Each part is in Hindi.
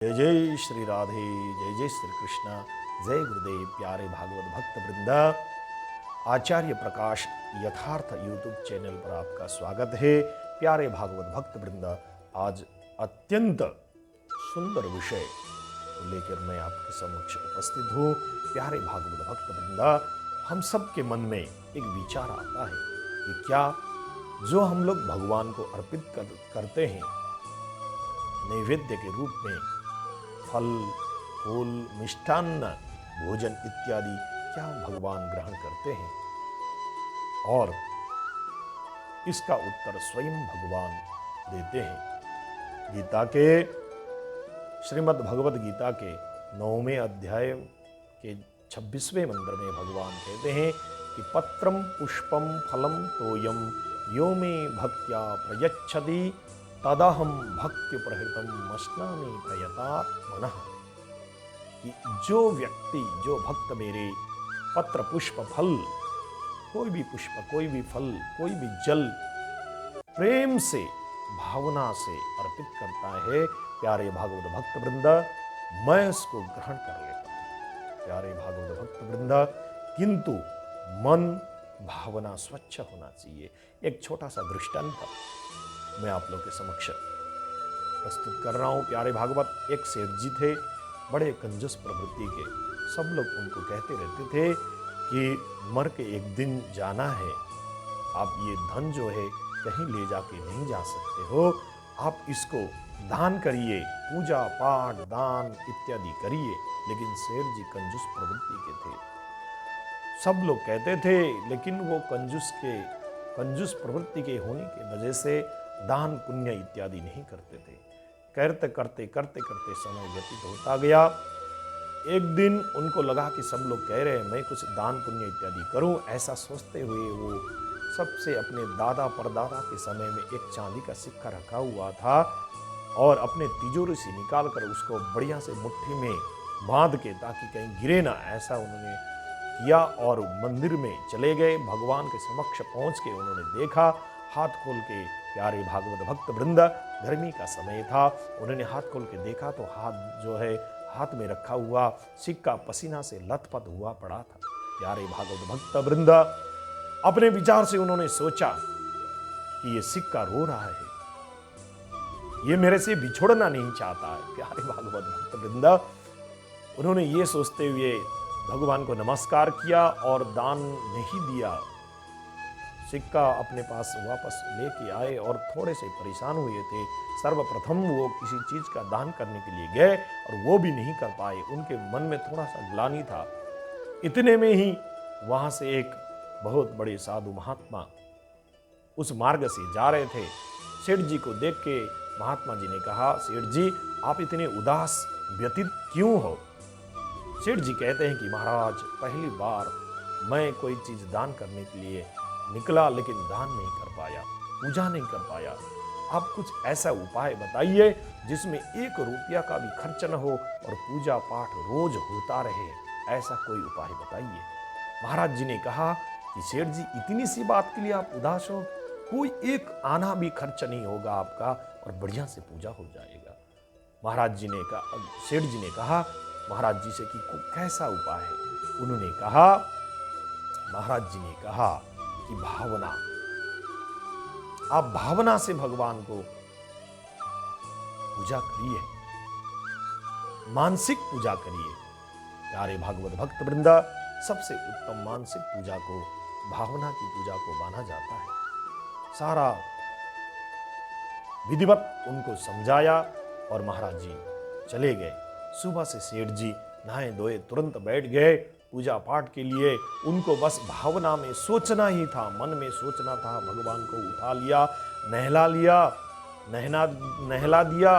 जय जय श्री राधे, जय जय श्री कृष्ण, जय गुरुदेव। प्यारे भागवत भक्त वृंदा, आचार्य प्रकाश यथार्थ यूट्यूब चैनल पर आपका स्वागत है। प्यारे भागवत भक्त वृंदा, आज अत्यंत सुंदर विषय को लेकर मैं आपके समक्ष उपस्थित हूँ। प्यारे भागवत भक्त वृंदा, हम सब के मन में एक विचार आता है कि क्या जो हम लोग भगवान को अर्पित करते हैं नैवेद्य के रूप में, फल फूल मिष्टान्न भोजन इत्यादि, क्या भगवान ग्रहण करते हैं? और इसका उत्तर स्वयं भगवान देते हैं। गीता के श्रीमद् भगवद गीता के 9वें अध्याय के 26वें मंत्र में भगवान कहते हैं कि पत्रम पुष्पम फलम तोयम यो मे भक्त्या प्रयच्छति तदहम भक्ति प्रहृतम मश्नामि प्रयतात्मनः। कि जो व्यक्ति, जो भक्त मेरे पत्र पुष्प फल, कोई भी पुष्प, कोई भी फल, कोई भी जल प्रेम से, भावना से अर्पित करता है, प्यारे भागवत भक्त वृंदा, मैं उसको ग्रहण कर लेता हूं। प्यारे भागवत भक्त वृंदा, किंतु मन भावना स्वच्छ होना चाहिए। एक छोटा सा दृष्टांत मैं आप लोग के समक्ष प्रस्तुत कर रहा हूं। प्यारे भागवत, एक सेठ जी थे, बड़े कंजूस प्रवृत्ति के। सब लोग उनको कहते रहते थे कि मर के एक दिन जाना है, आप ये धन जो है कहीं ले जाके नहीं जा सकते हो, आप इसको दान करिए, पूजा पाठ दान इत्यादि करिए। लेकिन सेठ जी कंजूस प्रवृत्ति के थे। सब लोग कहते थे, लेकिन वो कंजूस प्रवृत्ति के होने की वजह से दान पुण्य इत्यादि नहीं करते थे। करते करते समय व्यतीत होता गया। एक दिन उनको लगा कि सब लोग कह रहे हैं मैं कुछ दान पुण्य इत्यादि करूं। ऐसा सोचते हुए वो सबसे अपने दादा परदादा के समय में एक चांदी का सिक्का रखा हुआ था और अपने तिजोरी से निकाल कर उसको बढ़िया से मुट्ठी में बांध के, ताकि कहीं गिरे ना, ऐसा उन्होंने किया और मंदिर में चले गए। भगवान के समक्ष पहुंच के उन्होंने देखा, हाथ खोल के, प्यारे भागवत भक्त वृंद, गर्मी का समय था, उन्होंने हाथ खोल के देखा तो हाथ जो है, हाथ में रखा हुआ सिक्का पसीना से लथपथ हुआ पड़ा था। प्यारे भागवत भक्त वृंद, अपने विचार से उन्होंने सोचा कि ये सिक्का रो रहा है, ये मेरे से बिछोड़ना नहीं चाहता है। प्यारे भागवत भक्त वृंद, उन्होंने ये सोचते हुए भगवान को नमस्कार किया और दान नहीं दिया। सिक्का अपने पास वापस लेके आए और थोड़े से परेशान हुए थे। सर्वप्रथम वो किसी चीज का दान करने के लिए गए और वो भी नहीं कर पाए। उनके मन में थोड़ा सा ग्लानि था। इतने में ही वहां से एक बहुत बड़े साधु महात्मा उस मार्ग से जा रहे थे। सेठ जी को देख के महात्मा जी ने कहा, सेठ जी आप इतने उदास व्यतीत क्यों हो? सेठ जी कहते हैं कि महाराज, पहली बार मैं कोई चीज दान करने के लिए निकला, लेकिन दान नहीं कर पाया, पूजा नहीं कर पाया। आप कुछ ऐसा उपाय बताइए जिसमें 1 रुपया का भी खर्च न हो और पूजा पाठ रोज होता रहे, ऐसा कोई उपाय बताइए। महाराज जी ने कहा कि सेठ जी, इतनी सी बात के लिए आप उदास हो? कोई 1 आना भी खर्च नहीं होगा आपका और बढ़िया से पूजा हो जाएगा। महाराज जी ने कहा, सेठ जी ने कहा महाराज जी से कि कैसा उपाय है? उन्होंने कहा, महाराज जी ने कहा कि भावना, आप भावना से भगवान को पूजा करिए, मानसिक पूजा करिए। प्यारे भागवत भक्त वृंदा, सबसे उत्तम मानसिक पूजा को, भावना की पूजा को माना जाता है। सारा विधिवत उनको समझाया और महाराज जी चले गए। सुबह से सेठ जी नहाए धोए तुरंत बैठ गए पूजा पाठ के लिए। उनको बस भावना में सोचना ही था, मन में सोचना था। भगवान को उठा लिया, नहला दिया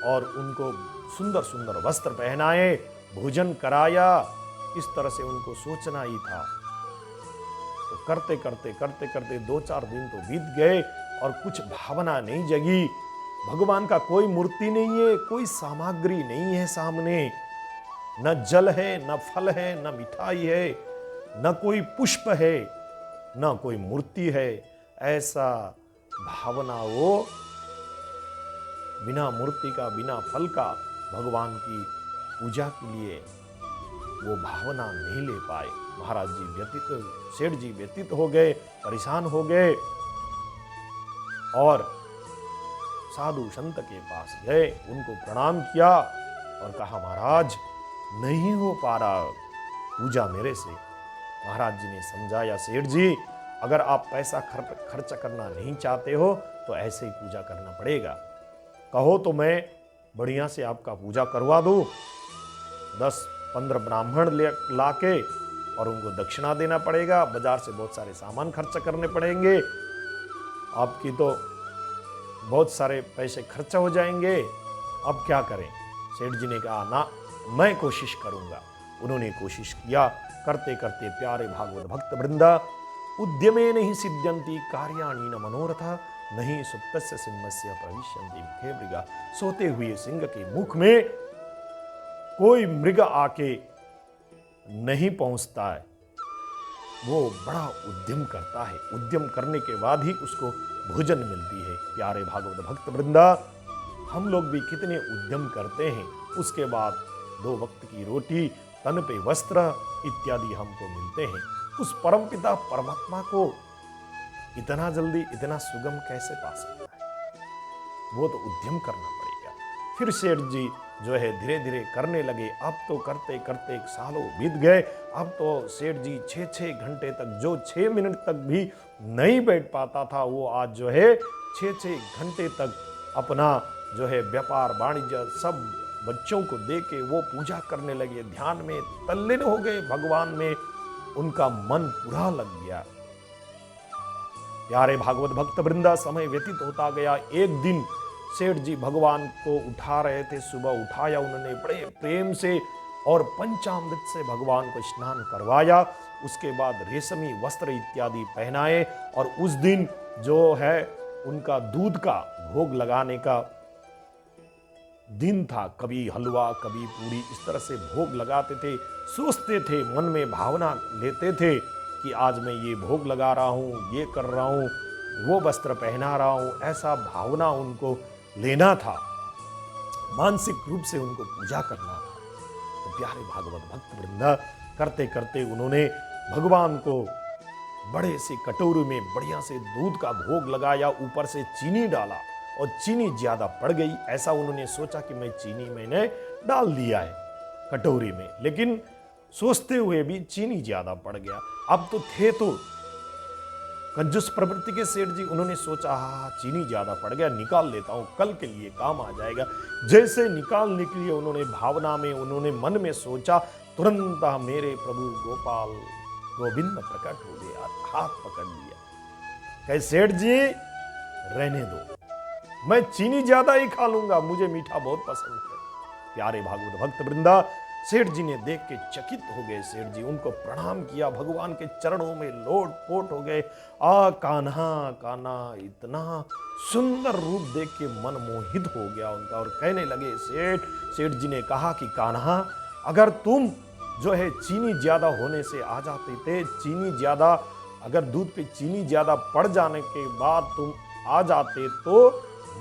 और उनको सुंदर सुंदर वस्त्र पहनाए, भोजन कराया। इस तरह से उनको सोचना ही था। तो करते करते 2-4 दिन तो बीत गए और कुछ भावना नहीं जगी। भगवान का कोई मूर्ति नहीं है, कोई सामग्री नहीं है सामने, न जल है, न फल है, न मिठाई है, न कोई पुष्प है, न कोई मूर्ति है। ऐसा भावना वो बिना मूर्ति का, बिना फल का, भगवान की पूजा के लिए वो भावना नहीं ले पाए। महाराज जी सेठ जी व्यतीत हो गए, परेशान हो गए और साधु संत के पास गए, उनको प्रणाम किया और कहा महाराज नहीं हो पा रहा पूजा मेरे से। महाराज जी ने समझाया सेठ जी अगर आप पैसा खर्च करना नहीं चाहते हो तो ऐसे ही पूजा करना पड़ेगा। कहो तो मैं बढ़िया से आपका पूजा करवा दूं, 10-15 ब्राह्मण लाके और उनको दक्षिणा देना पड़ेगा, बाजार से बहुत सारे सामान खर्च करने पड़ेंगे, आपकी तो बहुत सारे पैसे खर्च हो जाएंगे, अब क्या करें। सेठ जी ने कहा ना मैं कोशिश करूंगा। उन्होंने कोशिश किया, करते करते प्यारे भागवत भक्त वृंदा उद्यमे नहीं सिद्ध्यंती कार्याणि न मनोरथ नहीं सुप्तस्य सिंहस्य प्रविश्यन्ति मुखे मृगा। सोते हुए सिंह के मुख में कोई मृग आके नहीं पहुंचता है, वो बड़ा उद्यम करता है, उद्यम करने के बाद ही उसको भोजन मिलती है। प्यारे भागवत भक्त वृंदा हम लोग भी कितने उद्यम करते हैं, उसके बाद 2 वक्त की रोटी, तन पे वस्त्र इत्यादि हमको मिलते हैं। उस परमपिता परमात्मा को इतना जल्दी इतना सुगम कैसे पा सकता है, वो तो उद्यम करना पड़ेगा। फिर सेठ जी जो है धीरे धीरे करने लगे। अब तो करते करते सालों बीत गए। अब तो सेठ जी 6-6 घंटे तक, जो 6 मिनट तक भी नहीं बैठ पाता था, वो आज जो है 6-6 घंटे तक अपना जो है व्यापार वाणिज्य सब बच्चों को दे के वो पूजा करने लगे, ध्यान में तल्लीन हो गए, भगवान में उनका मन पूरा लग गया। प्यारे भागवत भक्त वृंदा समय व्यतीत होता गया। एक दिन सेठ जी भगवान को उठा रहे थे, सुबह उठाया उन्होंने बड़े प्रेम से और पंचामृत से भगवान को स्नान करवाया। उसके बाद रेशमी वस्त्र इत्यादि पहनाए और उस दिन जो है उनका दूध का भोग लगाने का दिन था। कभी हलवा कभी पूरी इस तरह से भोग लगाते थे। सोचते थे, मन में भावना लेते थे कि आज मैं ये भोग लगा रहा हूँ, ये कर रहा हूँ, वो वस्त्र पहना रहा हूँ, ऐसा भावना उनको लेना था, मानसिक रूप से उनको पूजा करना था। तो प्यारे भागवत भक्त वृंदा करते करते उन्होंने भगवान को बड़े से कटोरी में बढ़िया से दूध का भोग लगाया, ऊपर से चीनी डाला और चीनी ज्यादा पड़ गई। ऐसा उन्होंने सोचा कि मैं चीनी मैंने डाल दिया है कटोरी में, लेकिन सोचते हुए भी चीनी ज्यादा पड़ गया। अब तो थे तो कंजूस प्रवृत्ति के सेठ जी, उन्होंने सोचा हाँ चीनी ज्यादा पड़ गया, निकाल लेता हूं, कल के लिए काम आ जाएगा। जैसे निकालने के लिए उन्होंने भावना में, उन्होंने मन में सोचा, तुरंत मेरे प्रभु गोपाल गोविंद प्रकट हो गया, हाथ पकड़ लिया, कहे सेठ जी रहने दो, मैं चीनी ज्यादा ही खा लूंगा, मुझे मीठा बहुत पसंद है। प्यारे भागवत भक्त वृंदा सेठ जी ने देख के चकित हो गए। सेठ जी उनको प्रणाम किया, भगवान के चरणों में लोट पोट हो गए। कान्हा कान्हा, इतना सुंदर रूप देख के मन मोहित हो गया उनका और कहने लगे सेठ जी ने कहा कि कान्हा अगर तुम जो है चीनी ज्यादा होने से आ जाते थे, चीनी ज्यादा अगर दूध पे चीनी ज्यादा पड़ जाने के बाद तुम आ जाते तो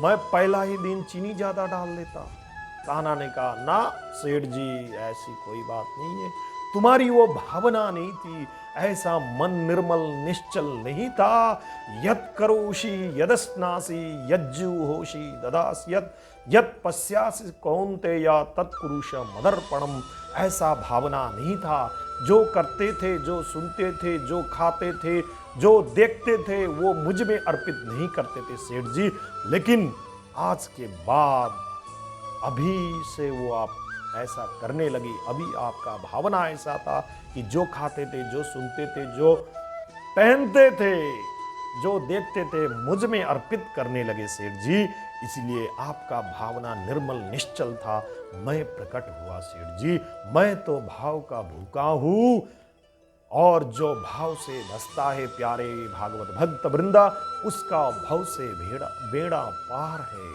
मैं पहला ही दिन चीनी ज्यादा डाल देता। कान्हा ने कहा ना सेठ जी ऐसी कोई बात नहीं है, तुम्हारी वो भावना नहीं थी, ऐसा मन निर्मल निश्चल नहीं था। यत् करोषि यदस्नासि यज्जुहोषि ददासि यत् पश्यासि कौन्तेय तत्कुरुष मदर्पणम, ऐसा भावना नहीं था। जो करते थे, जो सुनते थे, जो खाते थे, जो देखते थे, वो मुझ में अर्पित नहीं करते थे सेठ जी, लेकिन आज के बाद अभी से वो आप ऐसा करने लगी। अभी आपका भावना ऐसा था कि जो खाते थे, जो सुनते थे, जो पहनते थे, जो देखते थे, मुझ में अर्पित करने लगे सेठ जी, इसलिए आपका भावना निर्मल निश्चल था। मैं प्रकट हुआ सेठ जी, मैं तो भाव का भूखा हूं और जो भाव से धसता है प्यारे भागवत भक्त वृंदा, उसका भाव से बेड़ा पार है।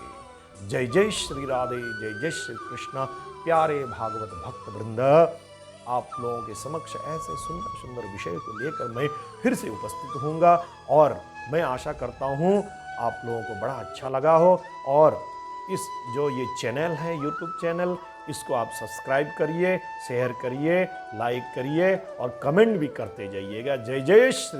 जय जय श्री राधे, जय जय श्री कृष्ण। प्यारे भागवत भक्त वृंद, आप लोगों के समक्ष ऐसे सुंदर सुंदर विषय को लेकर मैं फिर से उपस्थित होऊंगा और मैं आशा करता हूं आप लोगों को बड़ा अच्छा लगा हो और इस जो ये चैनल है यूट्यूब चैनल, इसको आप सब्सक्राइब करिए, शेयर करिए, लाइक करिए और कमेंट भी करते जाइएगा। जय जय श्री